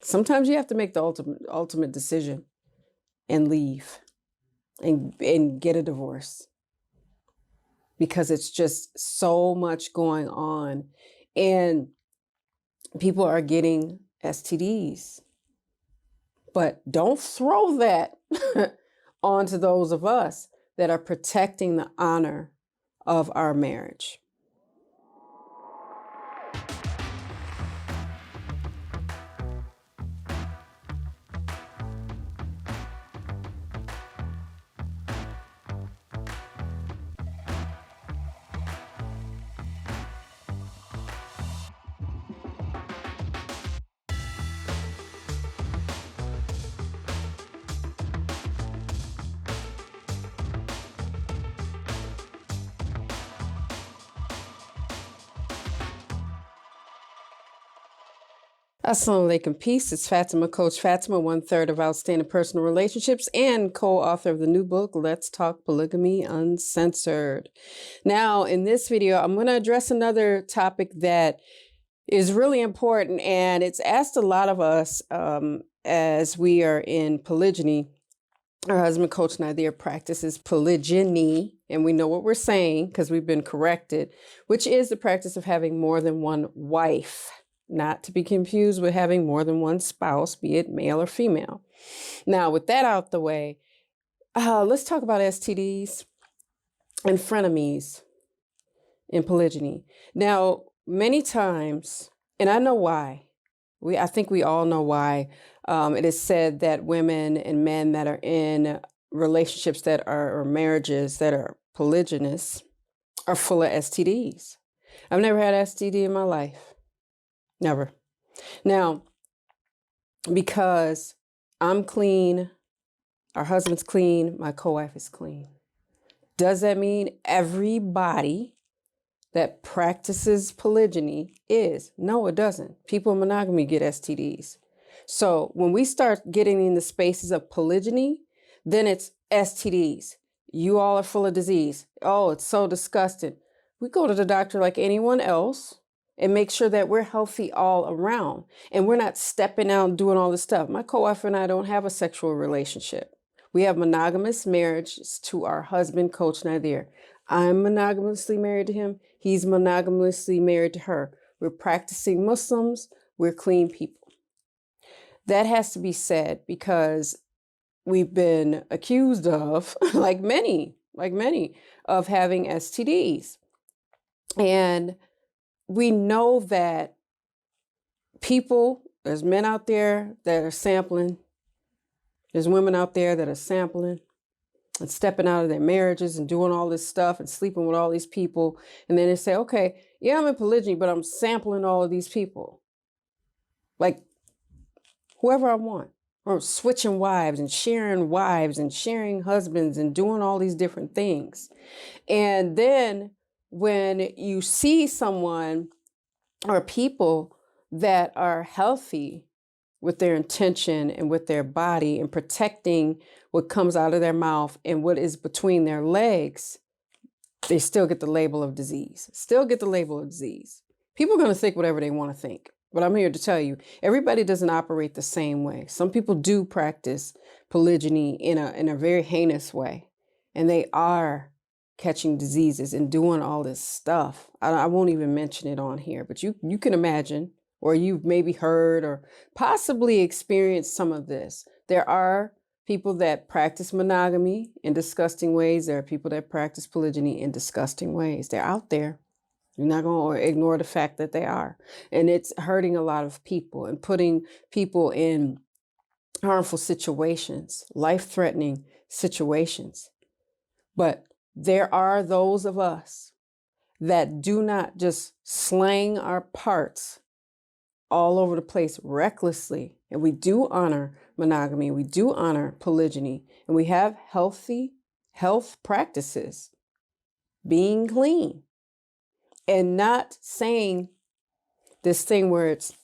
Sometimes you have to make the ultimate decision and leave and get a divorce, because it's just so much going on, and people are getting STDs. But don't throw that onto those of us that are protecting the honor of our marriage. Assalamu alaikum, peace. It's Fatimah, Coach Fatimah, 1/3 of Outstanding Personal Relationships and co-author of the new book, Let's Talk Polygamy Uncensored. Now, in this video, I'm going to address another topic that is really important, and it's asked a lot of us as we are in polygyny. Our husband, Coach Nyla, practices polygyny, and we know what we're saying because we've been corrected, which is the practice of having more than one wife. Not to be confused with having more than one spouse, be it male or female. Now, with that out the way, let's talk about STDs and frenemies in polygyny. Now, many times, and I know why, I think we all know why, it is said that women and men that are in relationships that are, or marriages that are polygynous are full of STDs. I've never had STD in my life. Never. Now, because I'm clean, our husband's clean, my co-wife is clean. Does that mean everybody that practices polygyny is? No, it doesn't. People in monogamy get STDs. So when we start getting in the spaces of polygyny, then it's STDs. You all are full of disease. Oh, it's so disgusting. We go to the doctor like anyone else and make sure that we're healthy all around. And we're not stepping out and doing all this stuff. My co-wife and I don't have a sexual relationship. We have monogamous marriages to our husband, Coach Nazir. I'm monogamously married to him. He's monogamously married to her. We're practicing Muslims. We're clean people. That has to be said because we've been accused of, like many, of having STDs. And we know that there's men out there that are sampling. There's women out there that are sampling and stepping out of their marriages and doing all this stuff and sleeping with all these people. And then they say, okay, yeah, I'm in polygyny, but I'm sampling all of these people. Like whoever I want. Or switching wives and sharing husbands and doing all these different things. And then when you see someone or people that are healthy with their intention and with their body and protecting what comes out of their mouth and what is between their legs, they still get the label of disease. People are going to think whatever they want to think. But I'm here to tell you, everybody doesn't operate the same way. Some people do practice polygyny in a very heinous way, and they are catching diseases and doing all this stuff. I won't even mention it on here, but you can imagine, or you've maybe heard or possibly experienced some of this. There are people that practice monogamy in disgusting ways. There are people that practice polygyny in disgusting ways. They're out there. You're not going to ignore the fact that they are. And it's hurting a lot of people and putting people in harmful situations, life-threatening situations. But there are those of us that do not just slang our parts all over the place recklessly. And we do honor monogamy. We do honor polygyny. And we have health practices, being clean. And not saying this thing where it's,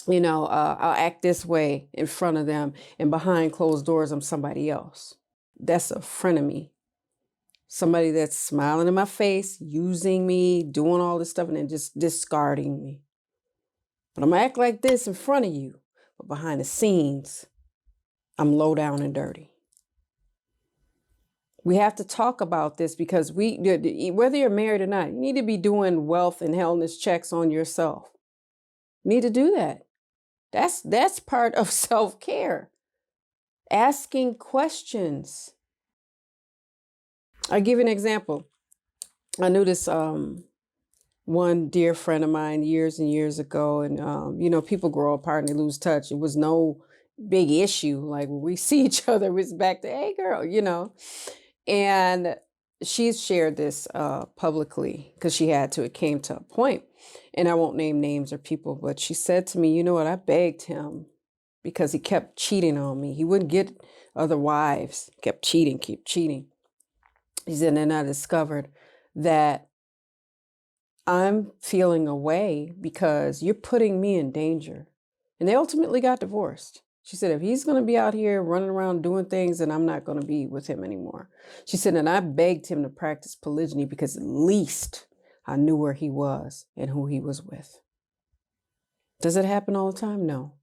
I'll act this way in front of them and behind closed doors, I'm somebody else. That's a frenemy. Somebody that's smiling in my face, using me, doing all this stuff, and then just discarding me. But I'm going to act like this in front of you. but behind the scenes, I'm low down and dirty. We have to talk about this because whether you're married or not, you need to be doing wealth and wellness checks on yourself. You need to do that. That's part of self-care. Asking questions. I'll give you an example. I knew this one dear friend of mine years and years ago, and people grow apart and they lose touch. It was no big issue. Like when we see each other, it's back to, hey girl, And she's shared this publicly because she had to. It came to a point, and I won't name names or people, but she said to me, you know what, I begged him because he kept cheating on me. He wouldn't get other wives, keep cheating. He said, and then I discovered that I'm feeling away because you're putting me in danger. And they ultimately got divorced. She said, if he's going to be out here running around doing things, then I'm not going to be with him anymore. She said, and I begged him to practice polygyny because at least I knew where he was and who he was with. Does it happen all the time? No.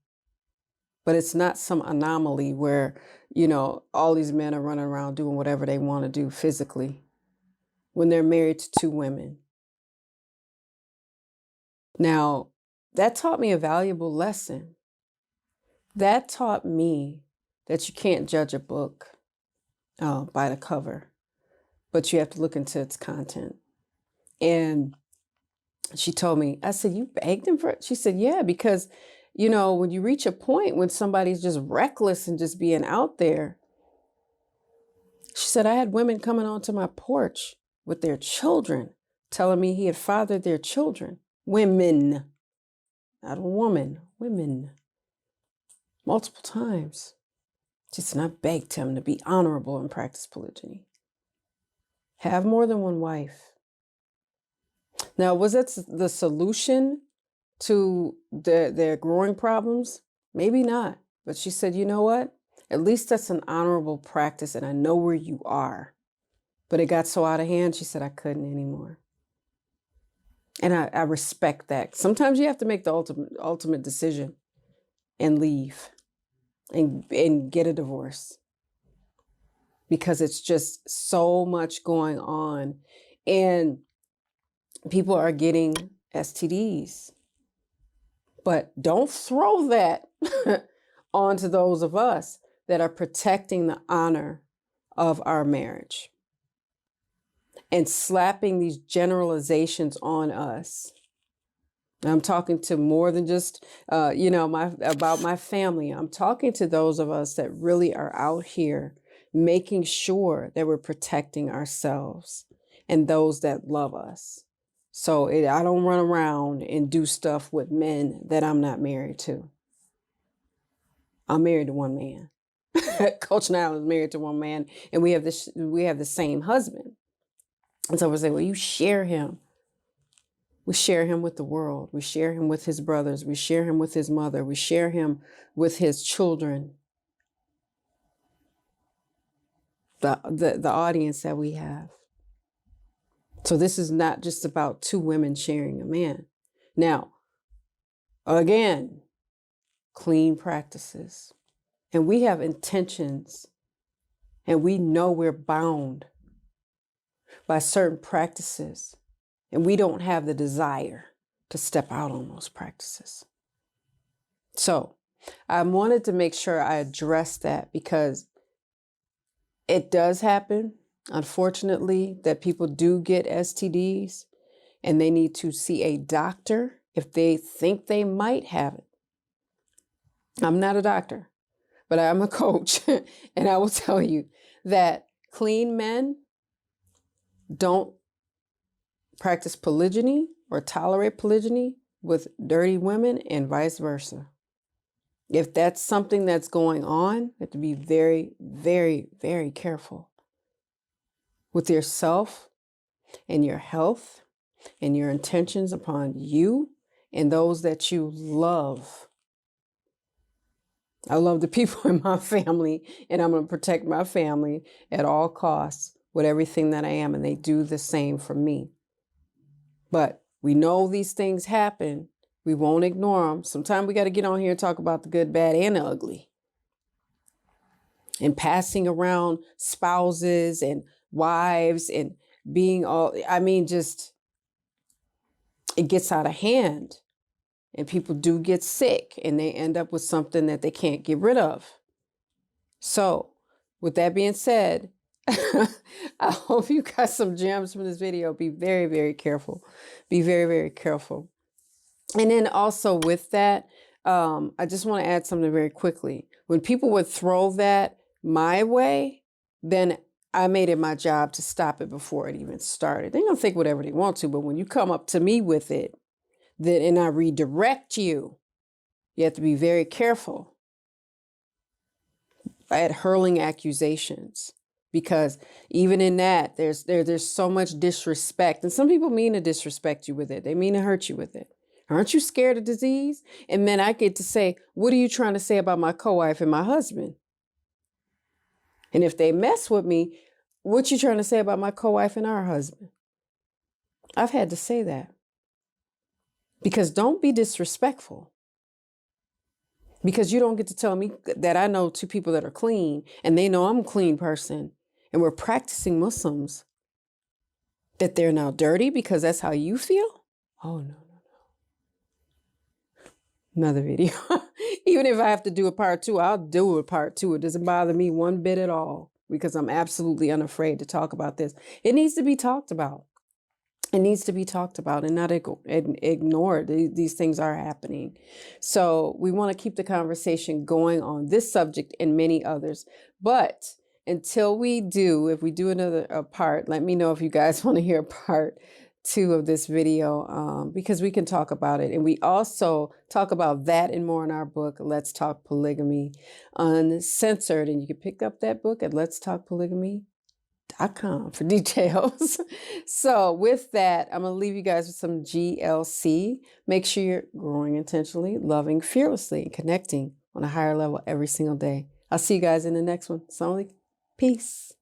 But it's not some anomaly where, all these men are running around doing whatever they want to do physically when they're married to two women. Now, that taught me a valuable lesson. That taught me that you can't judge a book by the cover, but you have to look into its content. And she told me, I said, you begged him for it? She said, yeah, because, when you reach a point when somebody's just reckless and just being out there, she said, I had women coming onto my porch with their children, telling me he had fathered their children. Women, not a woman, women. Multiple times. She said, I begged him to be honorable and practice polygyny. Have more than one wife. Now, was that the solution to their growing problems? Maybe not. But she said, you know what? At least that's an honorable practice and I know where you are. But it got so out of hand, she said, I couldn't anymore. And I respect that. Sometimes you have to make the ultimate decision and leave. And get a divorce because it's just so much going on and people are getting STDs. But don't throw that onto those of us that are protecting the honor of our marriage and slapping these generalizations on us. I'm talking to more than just, about my family. I'm talking to those of us that really are out here making sure that we're protecting ourselves and those that love us. So I don't run around and do stuff with men that I'm not married to. I'm married to one man. Coach Nyla is married to one man, and we have the same husband. And so we say, well, you share him. We share him with the world. We share him with his brothers. We share him with his mother. We share him with his children. The audience that we have. So this is not just about two women sharing a man. Now, again, clean practices. And we have intentions. And we know we're bound by certain practices. And we don't have the desire to step out on those practices. So I wanted to make sure I addressed that because it does happen, unfortunately, that people do get STDs and they need to see a doctor if they think they might have it. I'm not a doctor, but I'm a coach. And I will tell you that clean men don't practice polygyny or tolerate polygyny with dirty women and vice versa. If that's something that's going on, you have to be very, very, very careful with yourself and your health and your intentions upon you and those that you love. I love the people in my family, and I'm going to protect my family at all costs with everything that I am, and they do the same for me. But we know these things happen, We won't ignore them. Sometimes we got to get on here and talk about the good, bad, and the ugly. And passing around spouses and wives and being all, I mean, just, it gets out of hand. And people do get sick and they end up with something that they can't get rid of. So, with that being said, I hope you got some gems from this video. Be very, very careful. Be very, very careful. And then also with that, I just want to add something very quickly. When people would throw that my way, then I made it my job to stop it before it even started. They're going to think whatever they want to, but when you come up to me with it, then and I redirect you, you have to be very careful at hurling accusations, because even in that, there's so much disrespect, and some people mean to disrespect you with it. They mean to hurt you with it. Aren't you scared of disease? And then I get to say, what are you trying to say about my co-wife and my husband? And if they mess with me, what you trying to say about my co-wife and our husband? I've had to say that. Because don't be disrespectful. Because you don't get to tell me that I know two people that are clean and they know I'm a clean person and we're practicing Muslims, that they're now dirty because that's how you feel? Oh, no. Another video. Even if I have to do a part 2, I'll do a part 2. It doesn't bother me one bit at all because I'm absolutely unafraid to talk about this. It needs to be talked about. It needs to be talked about and not ignored. These things are happening. So we want to keep the conversation going on this subject and many others. But until we do, if we do another part, let me know if you guys want to hear part 2 of this video, because we can talk about it. And we also talk about that and more in our book, Let's Talk Polygamy Uncensored. And you can pick up that book at letstalkpolygamy.com for details. So with that, I'm going to leave you guys with some GLC. Make sure you're growing intentionally, loving fearlessly, and connecting on a higher level every single day. I'll see you guys in the next one. Assalamu alaikum. Peace.